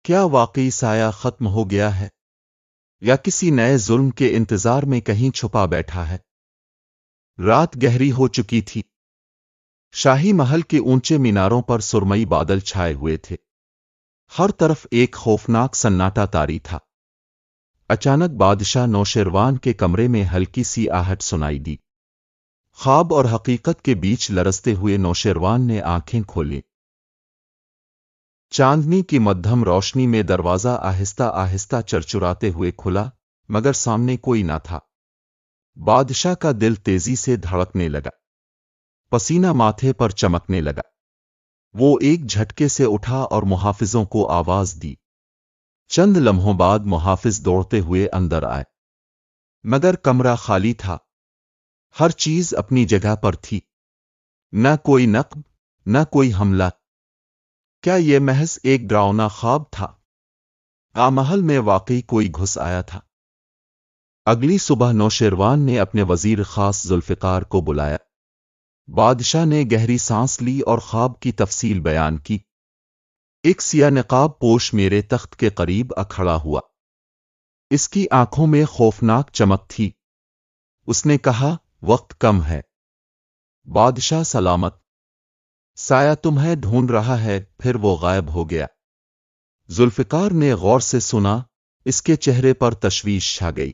کیا واقعی سایہ ختم ہو گیا ہے یا کسی نئے ظلم کے انتظار میں کہیں چھپا بیٹھا ہے؟ رات گہری ہو چکی تھی۔ شاہی محل کے اونچے میناروں پر سرمئی بادل چھائے ہوئے تھے۔ ہر طرف ایک خوفناک سناٹا طاری تھا۔ اچانک بادشاہ نوشیروان کے کمرے میں ہلکی سی آہٹ سنائی دی۔ خواب اور حقیقت کے بیچ لرزتے ہوئے نوشیروان نے آنکھیں کھولیں۔ چاندنی کی مدھم روشنی میں دروازہ آہستہ آہستہ چرچراتے ہوئے کھلا، مگر سامنے کوئی نہ تھا۔ بادشاہ کا دل تیزی سے دھڑکنے لگا، پسینہ ماتھے پر چمکنے لگا۔ وہ ایک جھٹکے سے اٹھا اور محافظوں کو آواز دی۔ چند لمحوں بعد محافظ دوڑتے ہوئے اندر آئے، مگر کمرہ خالی تھا۔ ہر چیز اپنی جگہ پر تھی، نہ کوئی نقب، نہ کوئی حملہ۔ کیا یہ محض ایک ڈراؤنا خواب تھا؟ محل میں واقعی کوئی گھس آیا تھا؟ اگلی صبح نوشیروان نے اپنے وزیر خاص ذوالفقار کو بلایا۔ بادشاہ نے گہری سانس لی اور خواب کی تفصیل بیان کی۔ ایک سیاہ نقاب پوش میرے تخت کے قریب کھڑا ہوا۔ اس کی آنکھوں میں خوفناک چمک تھی۔ اس نے کہا، وقت کم ہے۔ بادشاہ سلامت۔ سایہ تمہیں ڈھونڈ رہا ہے۔ پھر وہ غائب ہو گیا۔ ذوالفقار نے غور سے سنا، اس کے چہرے پر تشویش چھا گئی۔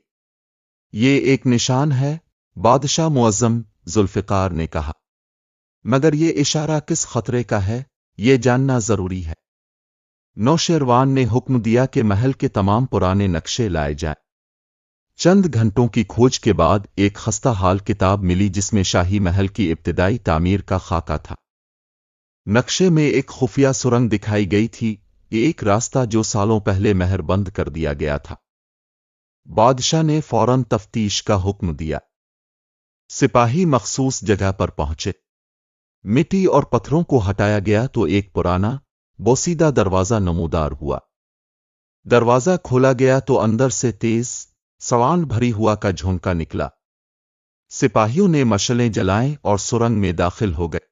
یہ ایک نشان ہے، بادشاہ معظم، ذوالفقار نے کہا، مگر یہ اشارہ کس خطرے کا ہے، یہ جاننا ضروری ہے۔ نوشیروان نے حکم دیا کہ محل کے تمام پرانے نقشے لائے جائیں۔ چند گھنٹوں کی کھوج کے بعد ایک خستہ حال کتاب ملی جس میں شاہی محل کی ابتدائی تعمیر کا خاکہ تھا۔ نقشے میں ایک خفیہ سرنگ دکھائی گئی تھی، یہ ایک راستہ جو سالوں پہلے مہر بند کر دیا گیا تھا۔ بادشاہ نے فوراً تفتیش کا حکم دیا۔ سپاہی مخصوص جگہ پر پہنچے۔ مٹی اور پتھروں کو ہٹایا گیا تو ایک پرانا، بوسیدہ دروازہ نمودار ہوا۔ دروازہ کھولا گیا تو اندر سے تیز، سوان بھری ہوا کا جھونکا نکلا۔ سپاہیوں نے مشعلیں جلائیں اور سرنگ میں داخل ہو گئے۔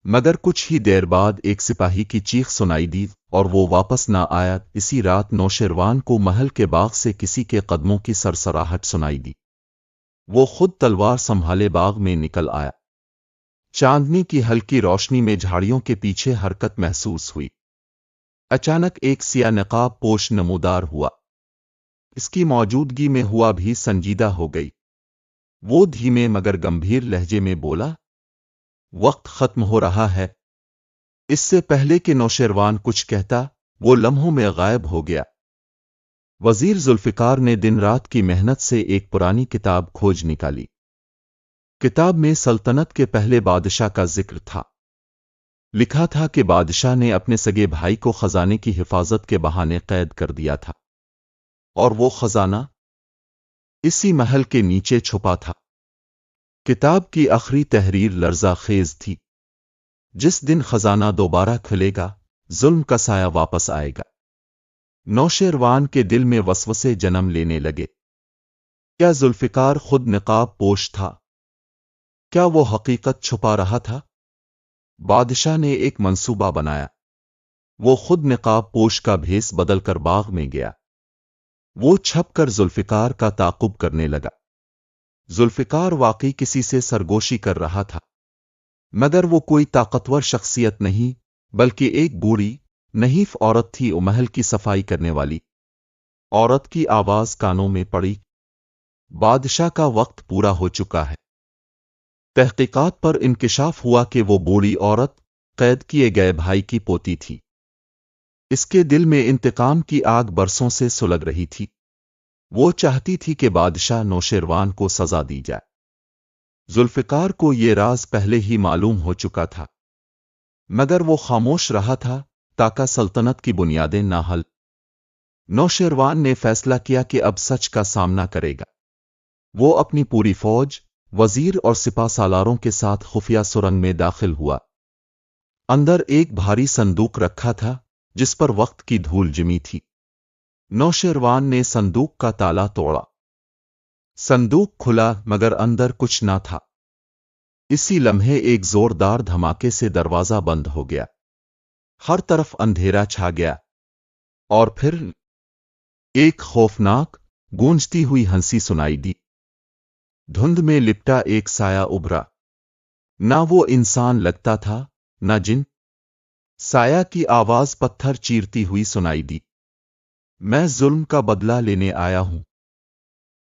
مگر کچھ ہی دیر بعد ایک سپاہی کی چیخ سنائی دی اور وہ واپس نہ آیا۔ اسی رات نوشیروان کو محل کے باغ سے کسی کے قدموں کی سرسراہٹ سنائی دی۔ وہ خود تلوار سنبھالے باغ میں نکل آیا۔ چاندنی کی ہلکی روشنی میں جھاڑیوں کے پیچھے حرکت محسوس ہوئی۔ اچانک ایک سیاہ نقاب پوش نمودار ہوا۔ اس کی موجودگی میں ہوا بھی سنجیدہ ہو گئی۔ وہ دھیمے مگر گمبھیر لہجے میں بولا، وقت ختم ہو رہا ہے۔ اس سے پہلے کہ نوشیروان کچھ کہتا، وہ لمحوں میں غائب ہو گیا۔ وزیر ذوالفقار نے دن رات کی محنت سے ایک پرانی کتاب کھوج نکالی۔ کتاب میں سلطنت کے پہلے بادشاہ کا ذکر تھا۔ لکھا تھا کہ بادشاہ نے اپنے سگے بھائی کو خزانے کی حفاظت کے بہانے قید کر دیا تھا، اور وہ خزانہ اسی محل کے نیچے چھپا تھا۔ کتاب کی آخری تحریر لرزہ خیز تھی، جس دن خزانہ دوبارہ کھلے گا، ظلم کا سایہ واپس آئے گا۔ نوشیروان کے دل میں وسوسے جنم لینے لگے۔ کیا ذوالفقار خود نقاب پوش تھا؟ کیا وہ حقیقت چھپا رہا تھا؟ بادشاہ نے ایک منصوبہ بنایا۔ وہ خود نقاب پوش کا بھیس بدل کر باغ میں گیا۔ وہ چھپ کر ذوالفقار کا تعاقب کرنے لگا۔ ذوالفقار واقعی کسی سے سرگوشی کر رہا تھا، مگر وہ کوئی طاقتور شخصیت نہیں، بلکہ ایک بوڑھی، نحیف عورت تھی، محل کی صفائی کرنے والی۔ عورت کی آواز کانوں میں پڑی، بادشاہ کا وقت پورا ہو چکا ہے۔ تحقیقات پر انکشاف ہوا کہ وہ بوڑھی عورت قید کیے گئے بھائی کی پوتی تھی۔ اس کے دل میں انتقام کی آگ برسوں سے سلگ رہی تھی۔ وہ چاہتی تھی کہ بادشاہ نوشیروان کو سزا دی جائے۔ ذوالفقار کو یہ راز پہلے ہی معلوم ہو چکا تھا، مگر وہ خاموش رہا تھا تاکہ سلطنت کی بنیادیں نہ ہل۔ نوشیروان نے فیصلہ کیا کہ اب سچ کا سامنا کرے گا۔ وہ اپنی پوری فوج، وزیر اور سپہ سالاروں کے ساتھ خفیہ سرنگ میں داخل ہوا۔ اندر ایک بھاری صندوق رکھا تھا جس پر وقت کی دھول جمی تھی۔ نوشیروان نے صندوق کا تالا توڑا۔ صندوق کھلا مگر اندر کچھ نہ تھا۔ اسی لمحے ایک زوردار دھماکے سے دروازہ بند ہو گیا۔ ہر طرف اندھیرا چھا گیا، اور پھر ایک خوفناک گونجتی ہوئی ہنسی سنائی دی۔ دھند میں لپٹا ایک سایہ ابھرا، نہ وہ انسان لگتا تھا نہ جن۔ سایہ کی آواز پتھر چیرتی ہوئی سنائی دی، میں ظلم کا بدلہ لینے آیا ہوں۔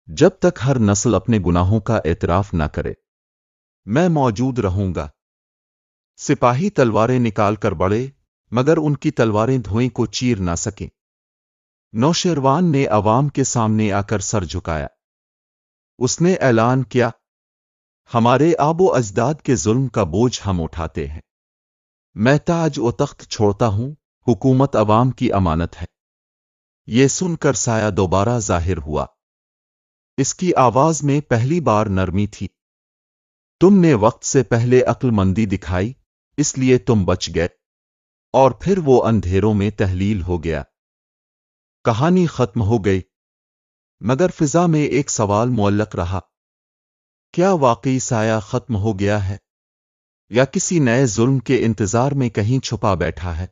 جب تک ہر نسل اپنے گناہوں کا اعتراف نہ کرے میں موجود رہوں گا۔ سپاہی تلواریں نکال کر بڑھے مگر ان کی تلواریں دھوئیں کو چیر نہ سکیں۔ نوشیروان نے عوام کے سامنے آ کر سر جھکایا۔ اس نے اعلان کیا، ہمارے آب و اجداد کے ظلم کا بوجھ ہم اٹھاتے ہیں۔ میں تاج و تخت چھوڑتا ہوں، حکومت عوام کی امانت ہے۔ یہ سن کر سایہ دوبارہ ظاہر ہوا۔ اس کی آواز میں پہلی بار نرمی تھی۔ تم نے وقت سے پہلے عقل مندی دکھائی، اس لیے تم بچ گئے۔ اور پھر وہ اندھیروں میں تحلیل ہو گیا۔ کہانی ختم ہو گئی، مگر فضا میں ایک سوال معلق رہا، کیا واقعی سایہ ختم ہو گیا ہے یا کسی نئے ظلم کے انتظار میں کہیں چھپا بیٹھا ہے؟